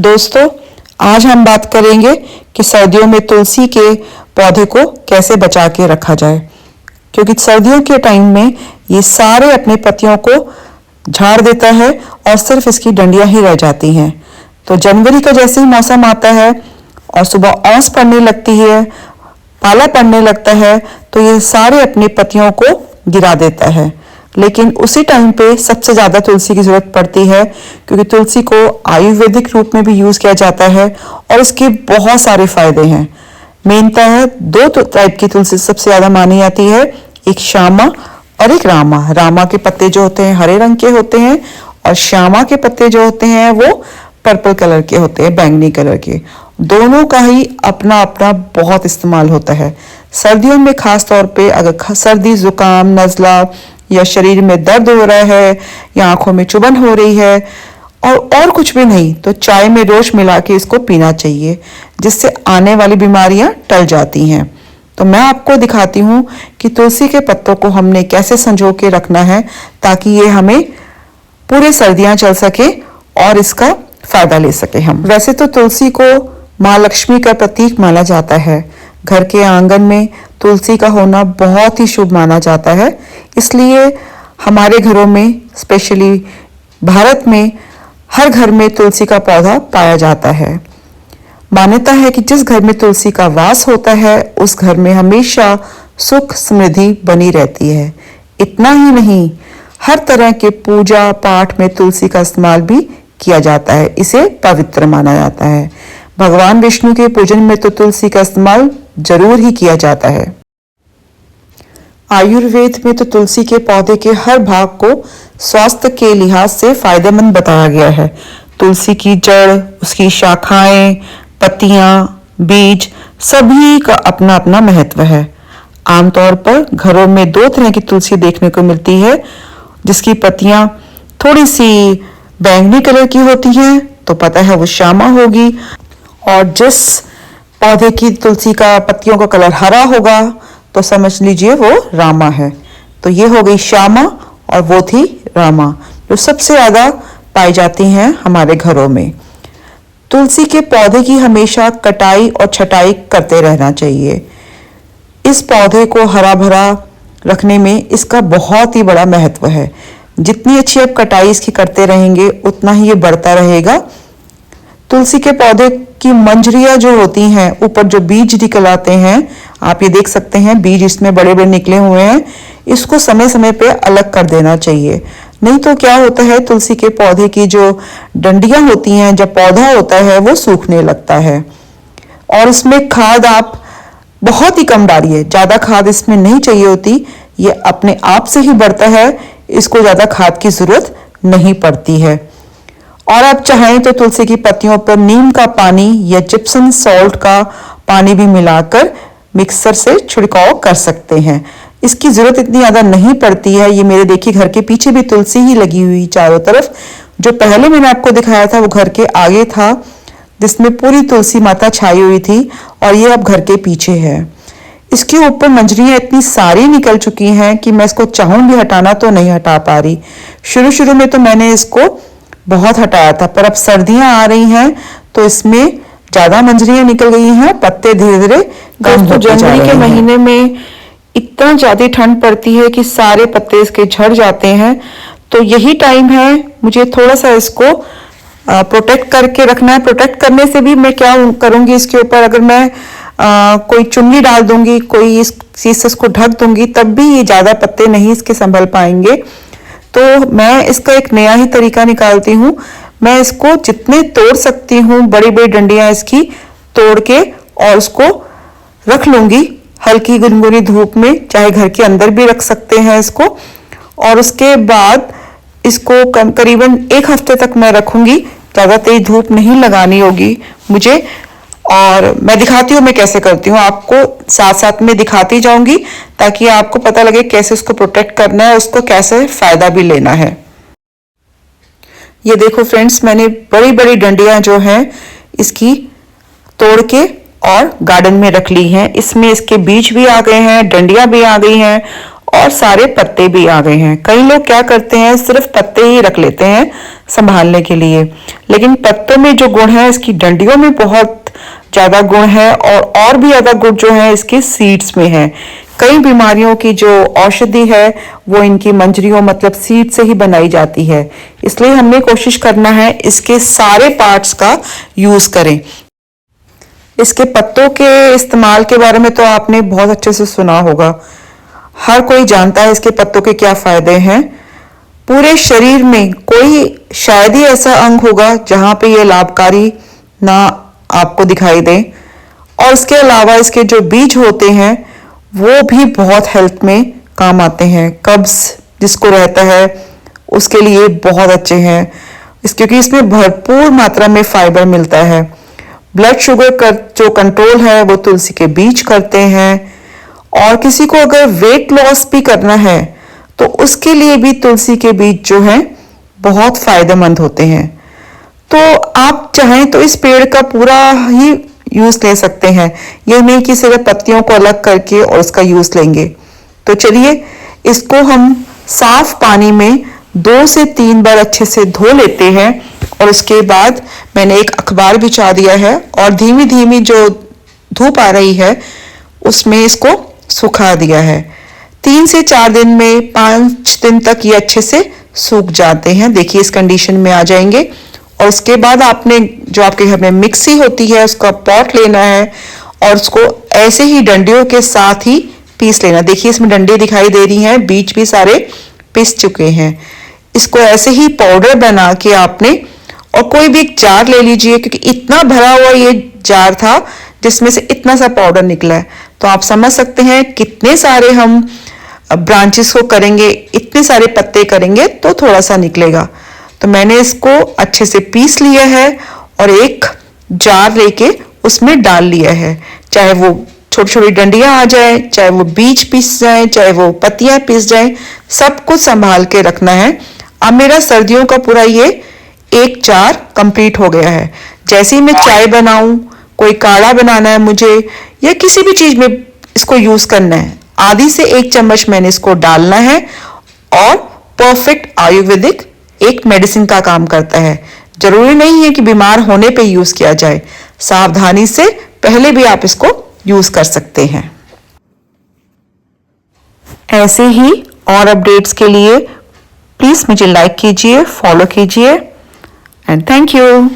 दोस्तों, आज हम बात करेंगे कि सर्दियों में तुलसी के पौधे को कैसे बचा के रखा जाए, क्योंकि सर्दियों के टाइम में ये सारे अपने पत्तियों को झाड़ देता है और सिर्फ इसकी डंडियां ही रह जाती हैं। तो जनवरी का जैसे ही मौसम आता है और सुबह ओस पड़ने लगती है, पाला पड़ने लगता है, तो ये सारे अपनी पत्तियों को गिरा देता है। लेकिन उसी टाइम पे सबसे ज्यादा तुलसी की जरूरत पड़ती है, क्योंकि तुलसी को आयुर्वेदिक रूप में भी यूज किया जाता है और इसके बहुत सारे फायदे हैं। मेनतः दो टाइप की तुलसी सबसे ज्यादा मानी जाती है, एक श्यामा और एक रामा। रामा के पत्ते जो होते हैं हरे रंग के होते हैं और श्यामा के पत्ते जो होते हैं वो पर्पल कलर के होते हैं, बैंगनी कलर के। दोनों का ही अपना अपना बहुत इस्तेमाल होता है। सर्दियों में खास तौर पे अगर सर्दी, जुकाम, नजला या शरीर में दर्द हो रहा है या आंखों में चुभन हो रही है और कुछ भी नहीं, तो चाय में रोज मिला के इसको पीना चाहिए, जिससे आने वाली बीमारियां टल जाती हैं। तो मैं आपको दिखाती हूँ कि तुलसी के पत्तों को हमने कैसे संजो के रखना है ताकि ये हमें पूरे सर्दियां चल सके और इसका फायदा ले सके हम। वैसे तो तुलसी को माँ लक्ष्मी का प्रतीक माना जाता है। घर के आंगन में तुलसी का होना बहुत ही शुभ माना जाता है, इसलिए हमारे घरों में, स्पेशली भारत में, हर घर में तुलसी का पौधा पाया जाता है। मान्यता है कि जिस घर में तुलसी का वास होता है उस घर में हमेशा सुख समृद्धि बनी रहती है। इतना ही नहीं, हर तरह के पूजा पाठ में तुलसी का इस्तेमाल भी किया जाता है, इसे पवित्र माना जाता है। भगवान विष्णु के पूजन में तो तुलसी का इस्तेमाल जरूर ही किया जाता है। आयुर्वेद में तो तुलसी के पौधे के हर भाग को स्वास्थ्य के लिहाज से फायदेमंद बताया गया है। तुलसी की जड़, उसकी शाखाएं, पत्तियां, बीज, सभी का अपना अपना महत्व है। आमतौर पर घरों में दो तरह की तुलसी देखने को मिलती है, जिसकी पत्तियां थोड़ी सी बैंगनी कलर की होती हैं तो पता है वो श्यामा होगी, और जिस पौधे की तुलसी का पत्तियों का कलर हरा होगा तो समझ लीजिए वो रामा है। तो ये हो गई श्यामा और वो थी रामा, जो सबसे ज्यादा पाई जाती हैं हमारे घरों में। तुलसी के पौधे की हमेशा कटाई और छटाई करते रहना चाहिए। इस पौधे को हरा भरा रखने में इसका बहुत ही बड़ा महत्व है। जितनी अच्छी आप कटाई इसकी करते रहेंगे उतना ही ये बढ़ता रहेगा। तुलसी के पौधे की मंजरियां जो होती हैं, ऊपर जो बीज निकल आते हैं, आप ये देख सकते हैं बीज इसमें बड़े बड़े निकले हुए हैं, इसको समय समय पे अलग कर देना चाहिए। नहीं तो क्या होता है, तुलसी के पौधे की जो डंडियां होती हैं, जब पौधा होता है वो सूखने लगता है। और इसमें खाद आप बहुत ही कम डालिए, ज्यादा खाद इसमें नहीं चाहिए होती, ये अपने आप से ही बढ़ता है, इसको ज्यादा खाद की जरूरत नहीं पड़ती है। और आप चाहें तो तुलसी की पत्तियों पर नीम का पानी या जिप्सम सॉल्ट का पानी भी मिलाकर मिक्सर से छिड़काव कर सकते हैं। इसकी जरूरत इतनी ज्यादा नहीं पड़ती है। ये मेरे देखिए घर के पीछे भी तुलसी ही लगी हुई चारों तरफ। जो पहले मैंने आपको दिखाया था वो घर के आगे था, जिसमें पूरी तुलसी माता छाई हुई थी, और ये अब घर के पीछे है। इसके ऊपर मंजरियां इतनी सारी निकल चुकी हैं कि मैं इसको चाहूं भी हटाना तो नहीं हटा पा रही। शुरू शुरू में तो मैंने इसको बहुत हटाया था, पर अब सर्दियां आ रही हैं तो इसमें ज्यादा मंजरियां निकल गई हैं, पत्ते धीरे धीरे कम होते जा रहे हैं। जनवरी के महीने में इतना ज्यादा ठंड पड़ती है कि सारे पत्ते इसके झड़ जाते हैं। तो यही टाइम है मुझे थोड़ा सा इसको प्रोटेक्ट करके रखना है। प्रोटेक्ट करने से भी मैं क्या करूंगी, इसके ऊपर अगर मैं कोई चुन्नी डाल दूंगी, कोई इस चीज से इसको ढक दूंगी, तब भी ये ज्यादा पत्ते नहीं इसके संभल पाएंगे। तो मैं इसका एक नया ही तरीका निकालती हूँ। मैं इसको जितने तोड़ सकती हूँ, बड़ी बड़ी डंडियां इसकी तोड़ के, और उसको रख लूंगी हल्की गुनगुनी धूप में, चाहे घर के अंदर भी रख सकते हैं इसको। और उसके बाद इसको करीबन 1 हफ्ते तक मैं रखूंगी। ज्यादा तेज धूप नहीं लगानी होगी मुझे, और मैं दिखाती हूँ मैं कैसे करती हूँ, आपको साथ साथ में दिखाती जाऊंगी ताकि आपको पता लगे कैसे उसको प्रोटेक्ट करना है, उसको कैसे फायदा भी लेना है। ये देखो फ्रेंड्स, मैंने बड़ी बड़ी डंडियां जो हैं इसकी तोड़ के और गार्डन में रख ली हैं। इसमें इसके बीज भी आ गए हैं, डंडियां भी आ गई हैं, और सारे पत्ते भी आ गए हैं। कई लोग क्या करते हैं, सिर्फ पत्ते ही रख लेते हैं संभालने के लिए, लेकिन पत्तों में जो गुण है, इसकी डंडियों में बहुत ज्यादा गुण है, और भी ज्यादा गुण जो है इसके सीड्स में है। कई बीमारियों की जो औषधि है वो इनकी मंजरियों मतलब सीड से ही बनाई जाती है। इसलिए हमें कोशिश करना है इसके सारे पार्ट्स का यूज करें। इसके पत्तों के इस्तेमाल के बारे में तो आपने बहुत अच्छे से सुना होगा। हर कोई जानता है इसके पत्तों के क्या फायदे हैं। पूरे शरीर में कोई शायद ही ऐसा अंग होगा जहां पे ये लाभकारी ना आपको दिखाई दे। और इसके अलावा इसके जो बीज होते हैं वो भी बहुत हेल्थ में काम आते हैं। कब्ज जिसको रहता है उसके लिए बहुत अच्छे हैं क्योंकि इसमें भरपूर मात्रा में फाइबर मिलता है। ब्लड शुगर का जो कंट्रोल है वो तुलसी के बीज करते हैं। और किसी को अगर वेट लॉस भी करना है तो उसके लिए भी तुलसी के बीज जो हैं बहुत फायदेमंद होते हैं। तो आप चाहें तो इस पेड़ का पूरा ही यूज ले सकते हैं, ये नहीं कि सिर्फ पत्तियों को अलग करके और उसका यूज लेंगे। तो चलिए इसको हम साफ पानी में 2 से 3 बार अच्छे से धो लेते हैं और उसके बाद मैंने एक अखबार बिछा दिया है और धीमी धीमी जो धूप आ रही है उसमें इसको सुखा दिया है। 3 से 4 दिन में 5 दिन तक ये अच्छे से सूख जाते हैं। देखिए इस कंडीशन में आ जाएंगे। और उसके बाद आपने जो आपके घर में मिक्सी होती है उसका पॉट लेना है और उसको ऐसे ही डंडियों के साथ ही पीस लेना। देखिए इसमें डंडे दिखाई दे रही हैं, बीज भी सारे पिस चुके हैं। इसको ऐसे ही पाउडर बना के आपने, और कोई भी एक जार ले लीजिए क्योंकि इतना भरा हुआ ये जार था जिसमें से इतना सा पाउडर निकला है। तो आप समझ सकते हैं कितने सारे हम ब्रांचेस को करेंगे, इतने सारे पत्ते करेंगे तो थोड़ा सा निकलेगा। तो मैंने इसको अच्छे से पीस लिया है और एक जार लेके उसमें डाल लिया है। चाहे वो छोटी छोटी डंडियां आ जाए, चाहे वो बीज पीस जाए, चाहे वो पत्तियां पीस जाए, सब कुछ संभाल के रखना है। अब मेरा सर्दियों का पूरा ये एक जार कंप्लीट हो गया है। जैसे ही मैं चाय बनाऊं, कोई काढ़ा बनाना है मुझे या किसी भी चीज में इसको यूज करना है, आधी से 1 चम्मच मैंने इसको डालना है और परफेक्ट आयुर्वेदिक एक मेडिसिन का काम करता है। जरूरी नहीं है कि बीमार होने पे यूज किया जाए, सावधानी से पहले भी आप इसको यूज कर सकते हैं। ऐसे ही और अपडेट्स के लिए प्लीज मुझे लाइक कीजिए, फॉलो कीजिए एंड थैंक यू।